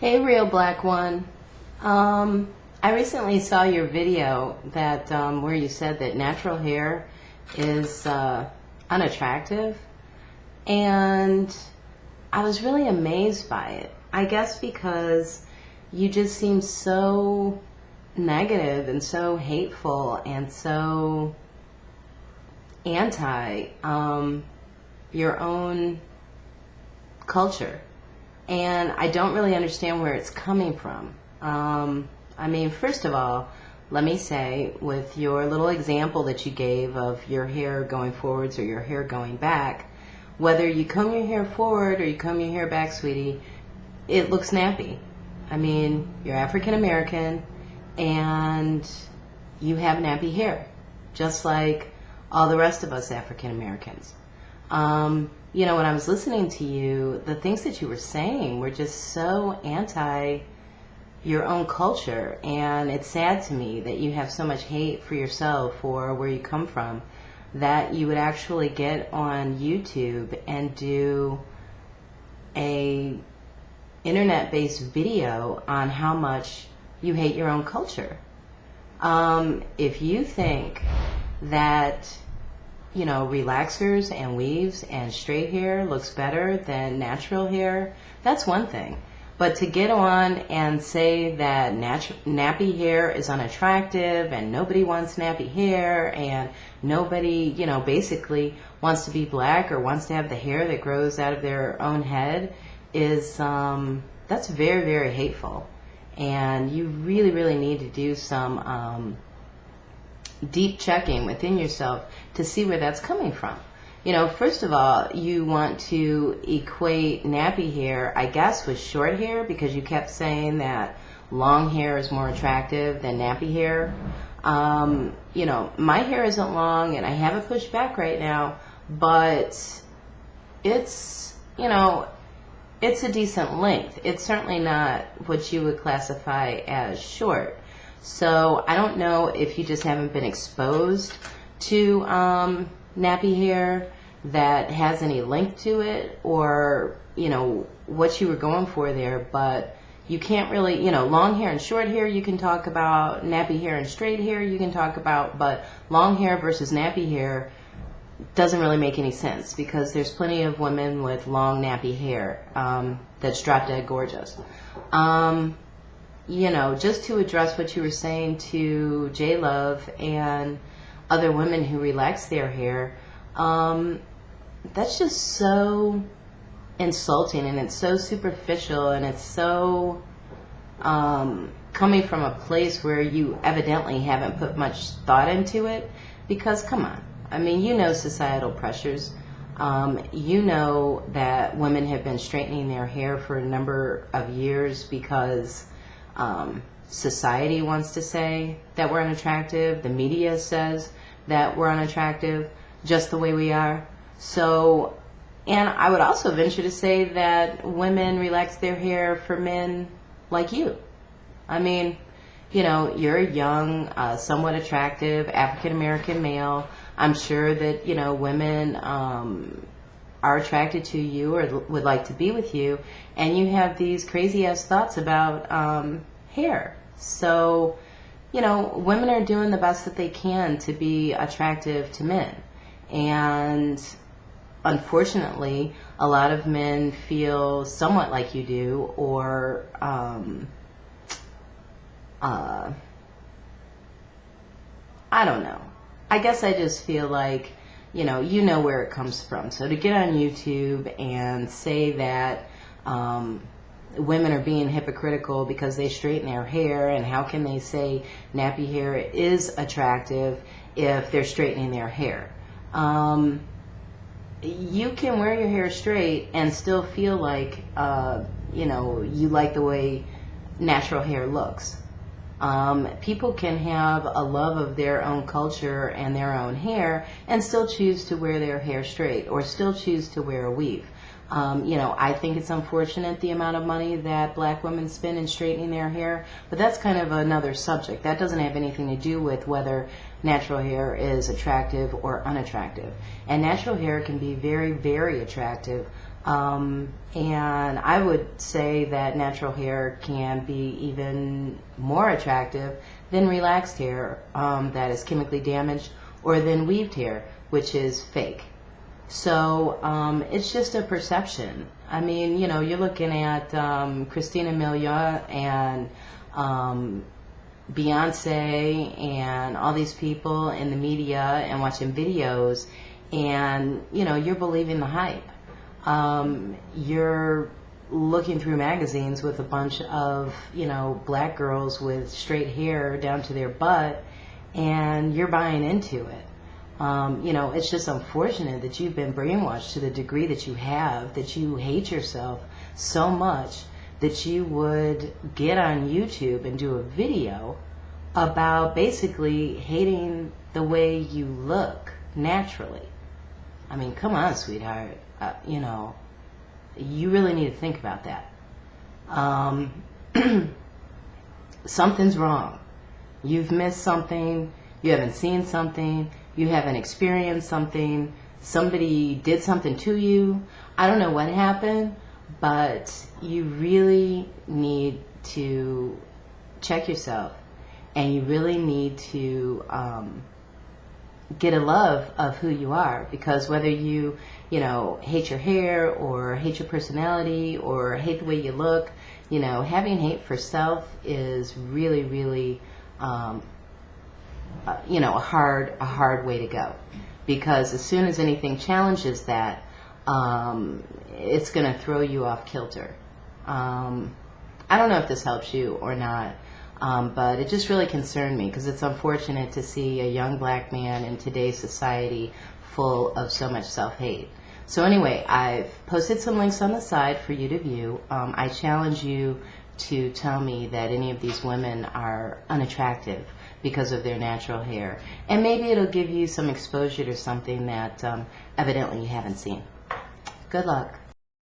Hey, RealBlack1. I recently saw your video that where you said that natural hair is unattractive, and I was really amazed by it. I guess because you just seem so negative and so hateful and so anti your own culture. And I don't really understand where it's coming from. I mean, first of all, let me say, with your little example that you gave of your hair going forwards or your hair going back, whether you comb your hair forward or you comb your hair back, sweetie, it looks nappy. I mean, you're African American and you have nappy hair, just like all the rest of us African Americans. You know, when I was listening to you, the things that you were saying were just so anti your own culture, and it's sad to me that you have so much hate for yourself or where you come from, that you would actually get on YouTube and do a internet-based video on how much you hate your own culture. If you think that, you know, relaxers and weaves and straight hair looks better than natural hair, that's one thing. But to get on and say that nappy hair is unattractive and nobody wants nappy hair and nobody, you know, basically wants to be black or wants to have the hair that grows out of their own head is, that's very, very hateful. And you really, really need to do some deep checking within yourself to see where that's coming from. You know, first of all, you want to equate nappy hair, I guess, with short hair, because you kept saying that long hair is more attractive than nappy hair. You know, my hair isn't long and I have it pushed back right now, but it's, you know, it's a decent length. It's certainly not what you would classify as short. So I don't know if you just haven't been exposed to nappy hair that has any link to it, or, you know, what you were going for there, but you can't really, you know, long hair and short hair you can talk about, nappy hair and straight hair you can talk about, but long hair versus nappy hair doesn't really make any sense, because there's plenty of women with long nappy hair that's drop dead gorgeous. You know, just to address what you were saying to J Love and other women who relax their hair, that's just so insulting, and it's so superficial, and it's so coming from a place where you evidently haven't put much thought into it. Because come on, I mean, you know, societal pressures. You know that women have been straightening their hair for a number of years because society wants to say that we're unattractive. The media says that we're unattractive just the way we are. So, and I would also venture to say that women relax their hair for men like you. I mean, you know, you're a young, somewhat attractive African-American male. I'm sure that, you know, women are attracted to you or would like to be with you, and you have these crazy-ass thoughts about hair. So, you know, women are doing the best that they can to be attractive to men. And unfortunately, a lot of men feel somewhat like you do, or I don't know. I guess I just feel like, you know where it comes from. So to get on YouTube and say that women are being hypocritical because they straighten their hair, and how can they say nappy hair is attractive if they're straightening their hair? You can wear your hair straight and still feel like, you know, you like the way natural hair looks. People can have a love of their own culture and their own hair and still choose to wear their hair straight, or still choose to wear a weave. You know, I think it's unfortunate the amount of money that black women spend in straightening their hair, but that's kind of another subject. That doesn't have anything to do with whether natural hair is attractive or unattractive. And natural hair can be very, very attractive And I would say that natural hair can be even more attractive than relaxed hair that is chemically damaged, or than weaved hair, which is fake. So it's just a perception. I mean, you know, you're looking at Christina Milieu and Beyonce and all these people in the media and watching videos, and, you know, you're believing the hype. You're looking through magazines with a bunch of, you know, black girls with straight hair down to their butt, and you're buying into it. You know, it's just unfortunate that you've been brainwashed to the degree that you have, that you hate yourself so much that you would get on YouTube and do a video about basically hating the way you look naturally. I mean, come on, sweetheart. You know, you really need to think about that. Something's wrong. You've missed something. You haven't seen something. You haven't experienced something. Somebody did something to you. I don't know what happened, but you really need to check yourself, and you really need to get a love of who you are, because whether you know, hate your hair or hate your personality or hate the way you look, you know, having hate for self is really, really, you know, a hard way to go, because as soon as anything challenges that, it's going to throw you off kilter. I don't know if this helps you or not. But it just really concerned me, because it's unfortunate to see a young black man in today's society full of so much self-hate. So anyway, I've posted some links on the side for you to view. I challenge you to tell me that any of these women are unattractive because of their natural hair. And maybe it'll give you some exposure to something that evidently you haven't seen. Good luck.